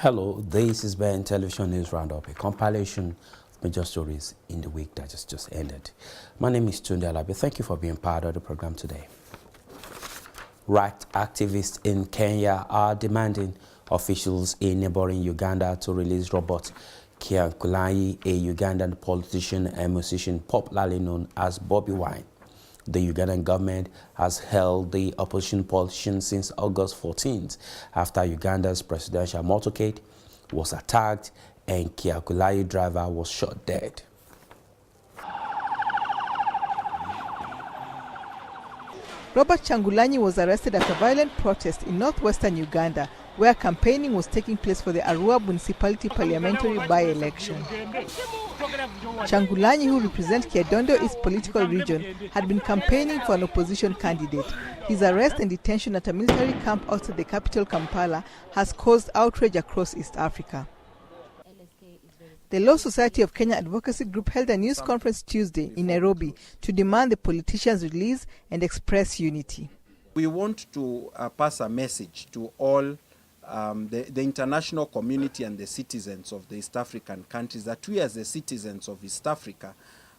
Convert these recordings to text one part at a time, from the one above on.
Hello, this is Ben Television News Roundup, a compilation of major stories in the week that just ended. My name is Tunde Alabi. Thank you for being part of the program today. Rights activists in Kenya are demanding officials in neighboring Uganda to release Robert Kyagulanyi, a Ugandan politician and musician popularly known as Bobby Wine. The Ugandan government has held the opposition politician since August 14th after Uganda's presidential motorcade was attacked and Kyagulanyi driver was shot dead. Robert Kyagulanyi was arrested after violent protest in northwestern Uganda, where campaigning was taking place for the Arua municipality parliamentary by-election. Kyagulanyi, who represents Kyadondo East political region, had been campaigning for an opposition candidate. His arrest and detention at a military camp outside the capital Kampala has caused outrage across East Africa. The Law Society of Kenya Advocacy Group held a news conference Tuesday in Nairobi to demand the politician's release and express unity. We want to pass a message to all the international community and the citizens of the East African countries that we as the citizens of East Africa,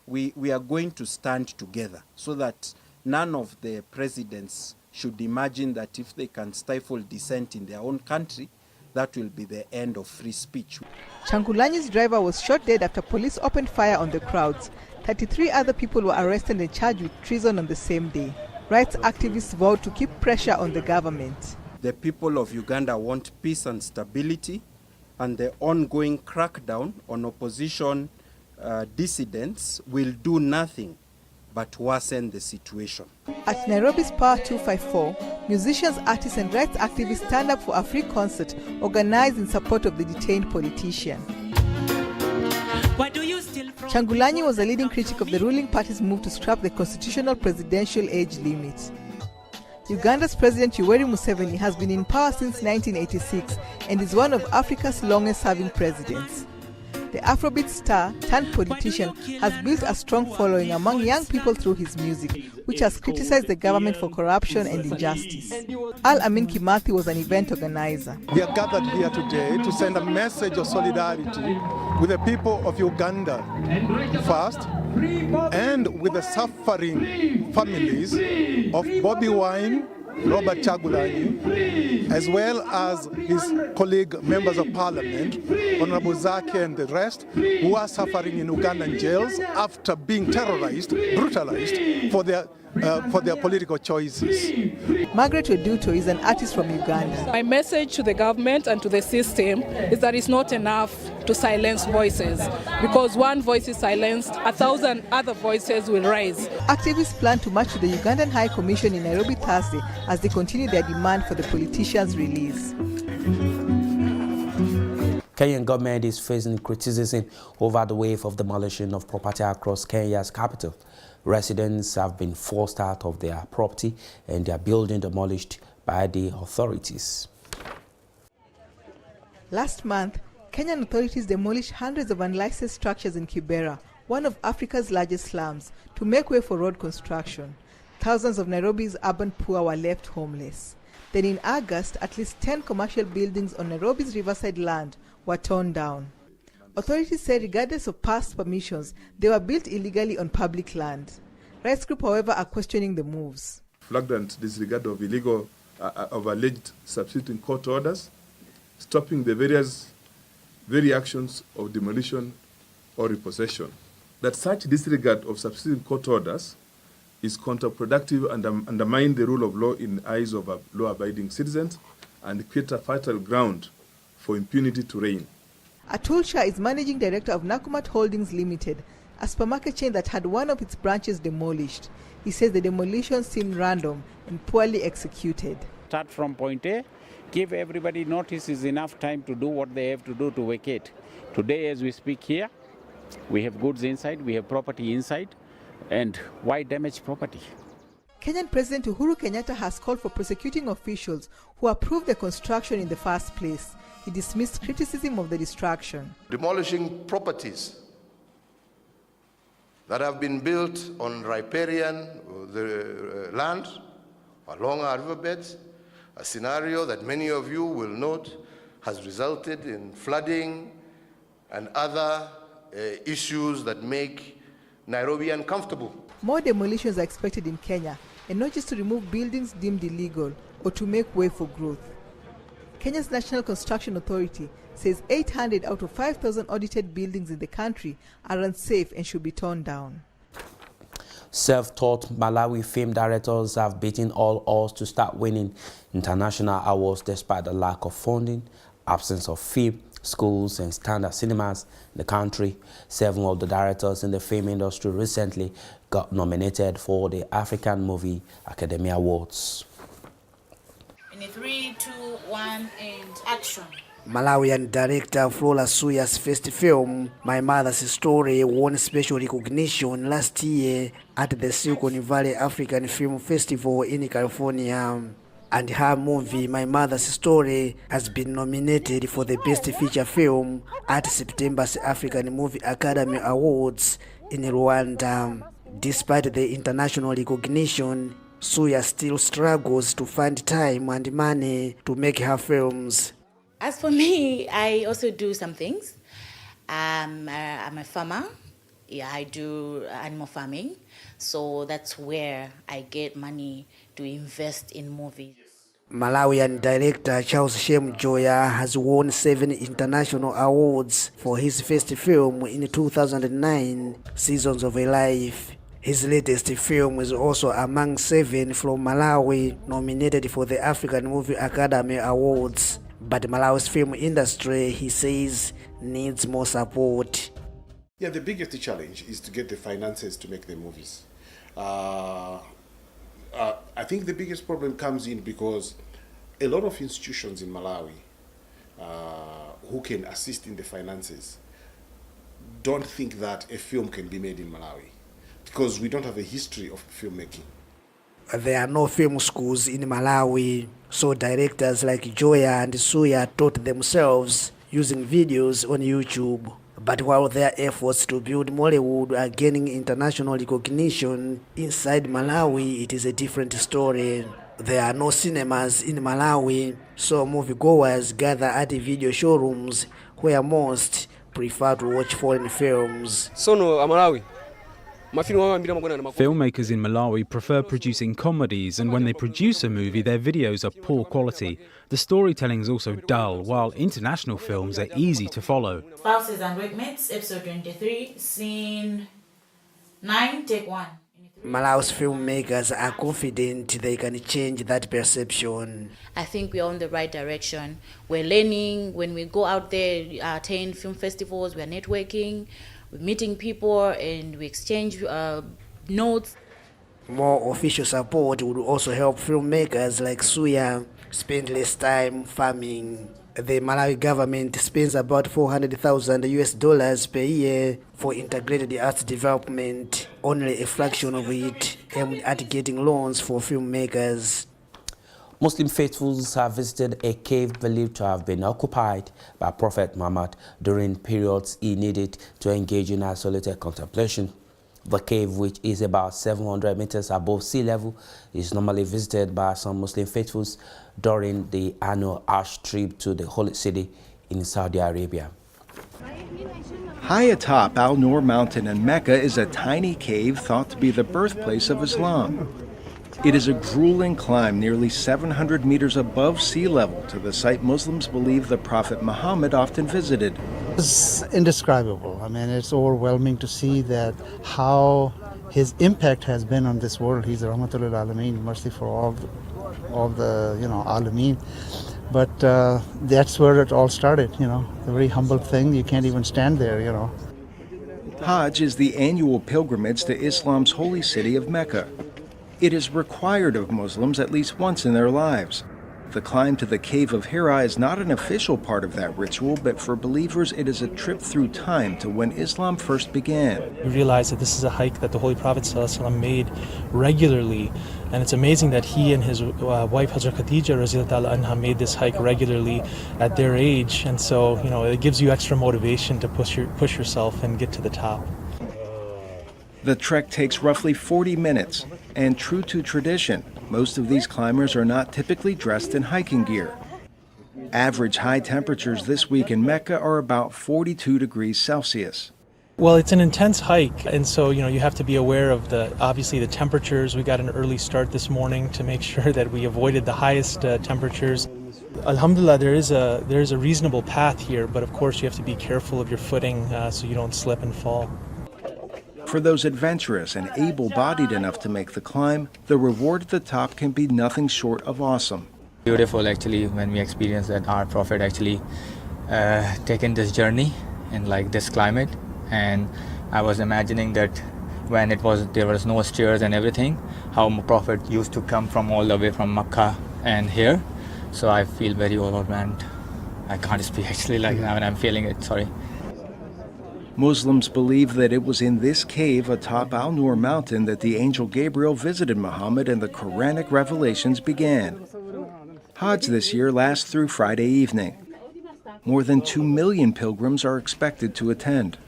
we are going to stand together so that none of the presidents should imagine that if they can stifle dissent in their own country, that will be the end of free speech. Kyagulanyi's driver was shot dead after police opened fire on the crowds. 33 other people were arrested and charged with treason on the same day. Rights activists vowed to keep pressure on the government. The people of Uganda want peace and stability, and the ongoing crackdown on opposition dissidents will do nothing but worsen the situation. At Nairobi's Power 254, musicians, artists and rights activists stand up for a free concert organized in support of the detained politician. Kyagulanyi was a leading critic of the ruling party's move to scrap the constitutional presidential age limit. Uganda's President Yoweri Museveni has been in power since 1986 and is one of Africa's longest-serving presidents. The Afrobeat star turned politician has built a strong following among young people through his music, which has criticized the government for corruption and injustice. Al-Amin Kimathi was an event organizer. We are gathered here today to send a message of solidarity with the people of Uganda first, and with the suffering families of Bobby Wine, Robert Kyagulanyi, as well as his colleague members of parliament, Honorable Zaki and the rest, who are suffering in Ugandan jails after being terrorized, brutalized for their political choices. Margaret Oduto is an artist from Uganda. My message to the government and to the system is that it's not enough to silence voices, because one voice is silenced, 1,000 other voices will rise. Activists plan to march to the Ugandan High Commission in Nairobi Thursday as they continue their demand for the politician's release. Kenyan government is facing criticism over the wave of demolition of property across Kenya's capital. Residents have been forced out of their property and their building demolished by the authorities. Last month, Kenyan authorities demolished hundreds of unlicensed structures in Kibera, one of Africa's largest slums, to make way for road construction. Thousands of Nairobi's urban poor were left homeless. Then in August, at least 10 commercial buildings on Nairobi's riverside land were torn down. Authorities say regardless of past permissions, they were built illegally on public land. Rights groups, however, are questioning the moves. Flagrant disregard of illegal, of alleged substituting court orders, stopping the very actions of demolition or repossession. That such disregard of substituting court orders is counterproductive and undermine the rule of law in the eyes of law-abiding citizens and create a fertile ground for impunity to reign. Atul Shah is managing director of Nakumatt Holdings Limited, a supermarket chain that had one of its branches demolished. He says the demolition seemed random and poorly executed. Start from point A, give everybody notice is enough time to do what they have to do to vacate. Today, as we speak here, we have goods inside, we have property inside, and why damage property? Kenyan President Uhuru Kenyatta has called for prosecuting officials who approved the construction in the first place. He dismissed criticism of the destruction. Demolishing properties that have been built on riparian land along our riverbeds, a scenario that many of you will note has resulted in flooding and other issues that make Nairobi uncomfortable. More demolitions are expected in Kenya, and not just to remove buildings deemed illegal or to make way for growth. Kenya's National Construction Authority says 800 out of 5,000 audited buildings in the country are unsafe and should be torn down. Self-taught Malawi film directors have beaten all odds to start winning international awards despite the lack of funding, absence of film schools and standard cinemas in the country. 7 of the directors in the film industry recently got nominated for the African Movie Academy Awards. In a 3, 2, 1, and action. Malawian director Flora Suya's first film, My Mother's Story, won special recognition last year at the Silicon Valley African Film Festival in California. And her movie, My Mother's Story, has been nominated for the Best Feature Film at September's African Movie Academy Awards in Rwanda. Despite the international recognition, Suya still struggles to find time and money to make her films. As for me, I also do some things. I'm a farmer. Yeah, I do animal farming. So that's where I get money to invest in movies. Malawian director Charles Shem Joya has won 7 international awards for his first film in 2009, Seasons of a Life. His latest film is also among 7 from Malawi nominated for the African Movie Academy Awards. But Malawi's film industry, he says, needs more support. Yeah, the biggest challenge is to get the finances to make the movies. I think the biggest problem comes in because a lot of institutions in Malawi who can assist in the finances don't think that a film can be made in Malawi because we don't have a history of filmmaking. There are no film schools in Malawi, so directors like Joya and Suya taught themselves using videos on YouTube. But while their efforts to build Mollywood are gaining international recognition, inside Malawi it is a different story. There are no cinemas in Malawi, so moviegoers gather at the video showrooms where most prefer to watch foreign films. Filmmakers in Malawi prefer producing comedies, and when they produce a movie, their videos are poor quality. The storytelling is also dull, while international films are easy to follow. Spouses and Workmates, episode 23, scene 9, take 1. Malawi's filmmakers are confident they can change that perception. I think we're on the right direction. We're learning. When we go out there, attend film festivals, we're networking, we're meeting people, and we exchange notes. More official support would also help filmmakers like Suya spend less time farming. The Malawi government spends about $400,000 per year for integrated arts development, only a fraction of it aimed at getting loans for filmmakers. Muslim faithfuls have visited a cave believed to have been occupied by Prophet Muhammad during periods he needed to engage in isolated contemplation. The cave, which is about 700 meters above sea level, is normally visited by some Muslim faithfuls during the annual Hajj trip to the Holy City in Saudi Arabia. High atop Al Noor Mountain in Mecca is a tiny cave thought to be the birthplace of Islam. It is a grueling climb nearly 700 meters above sea level to the site Muslims believe the Prophet Muhammad often visited. It's indescribable. I mean, it's overwhelming to see that how his impact has been on this world. He's Rahmatul Alameen, mercy for all the Alameen. But that's where it all started, a very humble thing. You can't even stand there, Hajj is the annual pilgrimage to Islam's holy city of Mecca. It is required of Muslims at least once in their lives. The climb to the Cave of Hira is not an official part of that ritual, but for believers it is a trip through time to when Islam first began. We realize that this is a hike that the Holy Prophet ﷺ made regularly, and it's amazing that he and his wife Hazrat Khadija radhiyallahu anha made this hike regularly at their age, and so it gives you extra motivation to push yourself and get to the top. The trek takes roughly 40 minutes, and true to tradition, most of these climbers are not typically dressed in hiking gear. Average high temperatures this week in Mecca are about 42 degrees Celsius. Well, it's an intense hike, and so you have to be aware of obviously the temperatures. We got an early start this morning to make sure that we avoided the highest temperatures. Alhamdulillah, there is a reasonable path here, but of course you have to be careful of your footing so you don't slip and fall. For those adventurous and able-bodied enough to make the climb, the reward at the top can be nothing short of awesome. Beautiful, actually, when we experience that our Prophet actually taken this journey in like this climate. And I was imagining that when there was no stairs and everything, how Prophet used to come from all the way from Makkah and here. So I feel very overwhelmed. I can't speak actually like now, and I'm feeling it, sorry. Muslims believe that it was in this cave atop Al Nur mountain that the angel Gabriel visited Muhammad and the Quranic revelations began. Hajj this year lasts through Friday evening. More than 2 million pilgrims are expected to attend.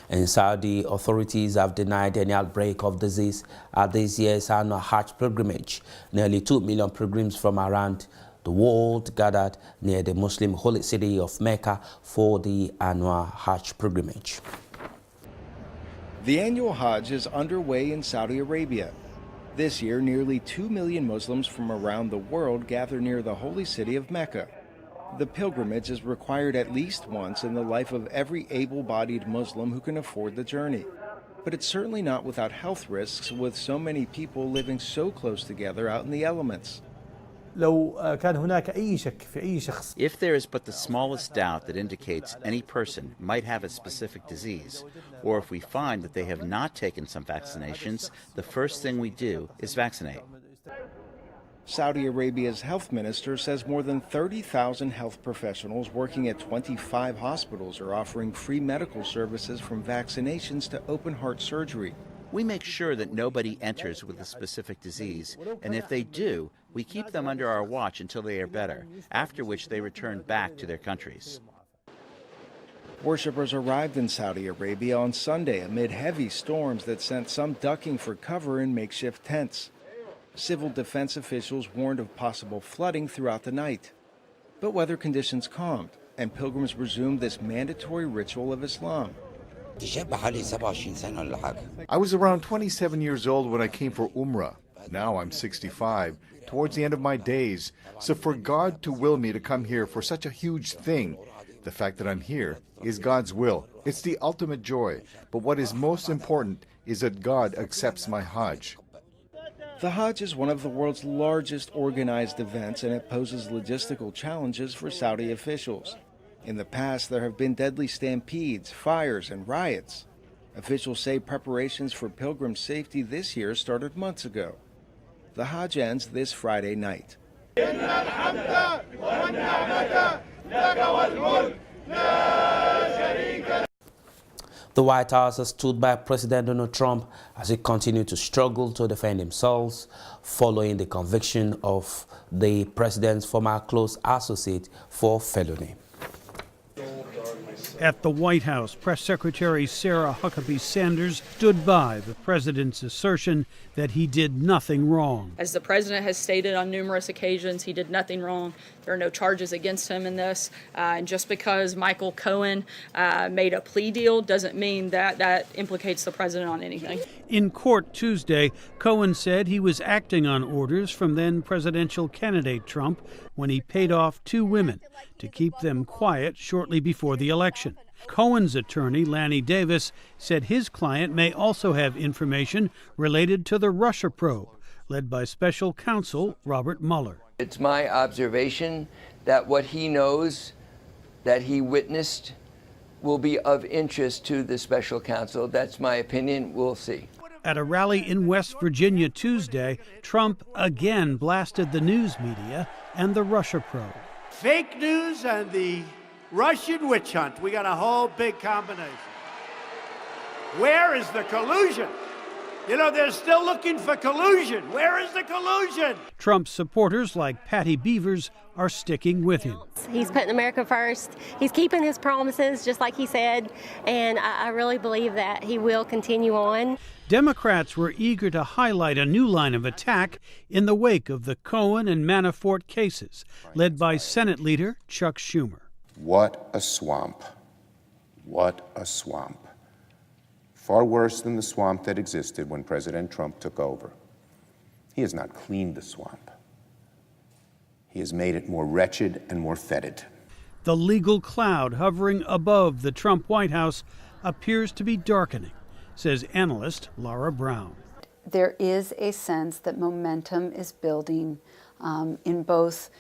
In Saudi, authorities have denied any outbreak of disease at this year's annual Hajj pilgrimage. Nearly 2 million pilgrims from around the world gathered near the Muslim holy city of Mecca for the annual Hajj pilgrimage. The annual Hajj is underway in Saudi Arabia. This year, nearly 2 million Muslims from around the world gather near the holy city of Mecca. The pilgrimage is required at least once in the life of every able-bodied Muslim who can afford the journey. But it's certainly not without health risks, with so many people living so close together out in the elements. If there is but the smallest doubt that indicates any person might have a specific disease, or if we find that they have not taken some vaccinations, the first thing we do is vaccinate. Saudi Arabia's health minister says more than 30,000 health professionals working at 25 hospitals are offering free medical services from vaccinations to open heart surgery. We make sure that nobody enters with a specific disease, and if they do, we keep them under our watch until they are better, after which they return back to their countries. Worshippers arrived in Saudi Arabia on Sunday amid heavy storms that sent some ducking for cover in makeshift tents. Civil defense officials warned of possible flooding throughout the night. But weather conditions calmed, and pilgrims resumed this mandatory ritual of Islam. I was around 27 years old when I came for Umrah. Now I'm 65, towards the end of my days. So for God to will me to come here for such a huge thing, the fact that I'm here is God's will. It's the ultimate joy. But what is most important is that God accepts my Hajj. The Hajj is one of the world's largest organized events, and it poses logistical challenges for Saudi officials. In the past, there have been deadly stampedes, fires, and riots. Officials say preparations for pilgrim safety this year started months ago. The Hajj ends this Friday night. The White House has stood by President Donald Trump as he continued to struggle to defend himself following the conviction of the president's former close associate for felony. At the White House, Press Secretary Sarah Huckabee Sanders stood by the president's assertion that he did nothing wrong. As the president has stated on numerous occasions, he did nothing wrong. There are no charges against him in this. And just because Michael Cohen made a plea deal doesn't mean that that implicates the president on anything. In court Tuesday, Cohen said he was acting on orders from then presidential candidate Trump when he paid off 2 women to keep them quiet shortly before the election. Cohen's attorney, Lanny Davis, said his client may also have information related to the Russia probe, led by special counsel Robert Mueller. It's my observation that what he knows, that he witnessed, will be of interest to the special counsel. That's my opinion. We'll see. At a rally in West Virginia Tuesday, Trump again blasted the news media and the Russia probe. Fake news and the Russian witch hunt. We got a whole big combination. Where is the collusion? You know, they're still looking for collusion. Where is the collusion? Trump's supporters, like Patty Beavers, are sticking with him. He's putting America first. He's keeping his promises, just like he said, and I really believe that he will continue on. Democrats were eager to highlight a new line of attack in the wake of the Cohen and Manafort cases, led by Senate leader Chuck Schumer. What a swamp. What a swamp. Far worse than the swamp that existed when President Trump took over. He has not cleaned the swamp. He has made it more wretched and more fetid. The legal cloud hovering above the Trump White House appears to be darkening, says analyst Laura Brown. There is a sense that momentum is building in both,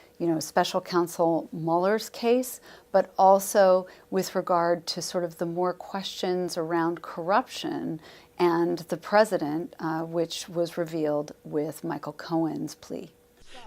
Special Counsel Mueller's case, but also with regard to sort of the more questions around corruption and the president, which was revealed with Michael Cohen's plea.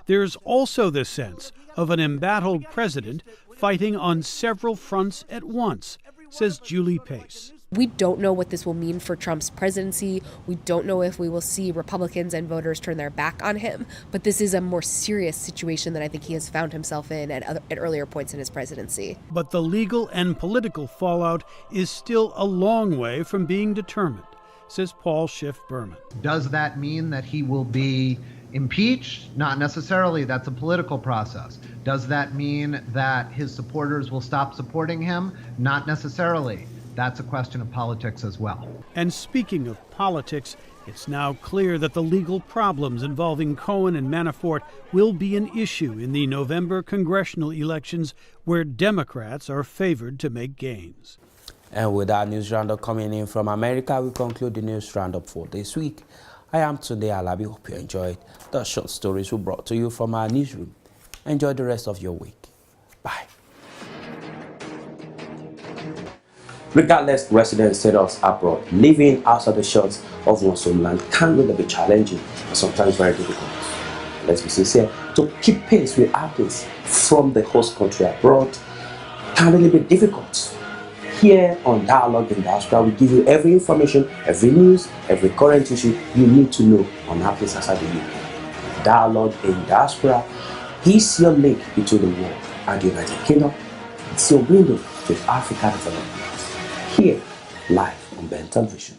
There's also the sense of an embattled president fighting on several fronts at once, says Julie Pace. We don't know what this will mean for Trump's presidency. We don't know if we will see Republicans and voters turn their back on him. But this is a more serious situation than I think he has found himself in at earlier points in his presidency. But the legal and political fallout is still a long way from being determined, says Paul Schiff Berman. Does that mean that he will be impeached? Not necessarily. That's a political process. Does that mean that his supporters will stop supporting him? Not necessarily. That's a question of politics as well. And speaking of politics, it's now clear that the legal problems involving Cohen and Manafort will be an issue in the November congressional elections, where Democrats are favored to make gains. And with our news roundup coming in from America, we conclude the news roundup for this week. I am Tunde Alabi. Hope you enjoyed the short stories we brought to you from our newsroom. Enjoy the rest of your week. Bye. Regardless resident status abroad, living outside the shores of one's homeland can really be challenging and sometimes very difficult. Let's be sincere, to keep pace with happenings from the host country abroad can really be difficult. Here on Dialogue in Diaspora, we give you every information, every news, every current issue you need to know on happenings outside the UK. Dialogue in Diaspora is your link between the world and the United Kingdom. It's your window to African development. Here, live on Ben Television.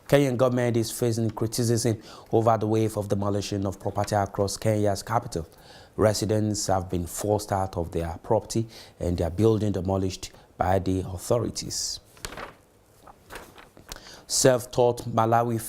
Kenyan government is facing criticism over the wave of demolition of property across Kenya's capital. Residents have been forced out of their property and their building demolished by the authorities. Self-taught Malawi